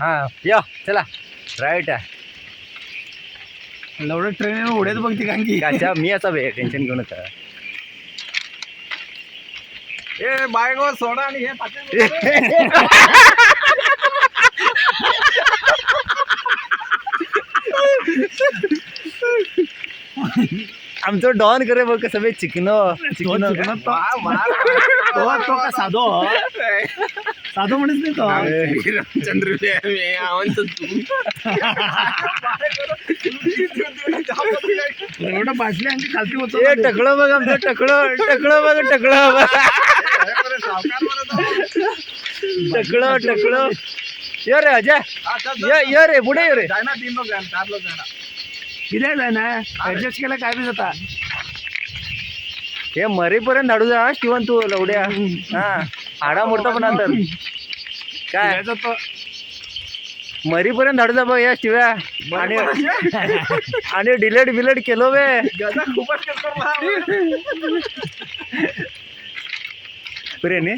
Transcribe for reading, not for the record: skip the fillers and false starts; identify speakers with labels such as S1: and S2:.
S1: हा या चला राईट आहे
S2: एवढं ट्रेन उड्यात बघते कारण की
S1: काच्या मी आता टेन्शन घेऊ नका
S2: ए बायको सोडा आणि हे
S1: आमचं डॉन करे बघ कसं बे चिकनो चिकनो
S2: तो का साधो साधो म्हणत नाही तो चंद्र एवढं भाषले आणि खालती होतो
S1: ए टकळं बघ आमचं टकळं टकळं बघ टकळं बघ टकळं टकळं ये रे अजय ये रे पुढे ये रे
S2: जायना 3 लोग जायना 4 लोग जायना किती जायना ऍडजस्ट केला काय बी जाता
S1: हे मरेपर्यंत धाडू जा किंवा तू लवड्या हा हाडा मोठा पण अंतर काय
S2: तो
S1: मरीपर्यंत धाडू जा बघ या शिव्या आणि आणि डिलेट बिलेट केलो बे
S2: खूपच
S1: पुरे ने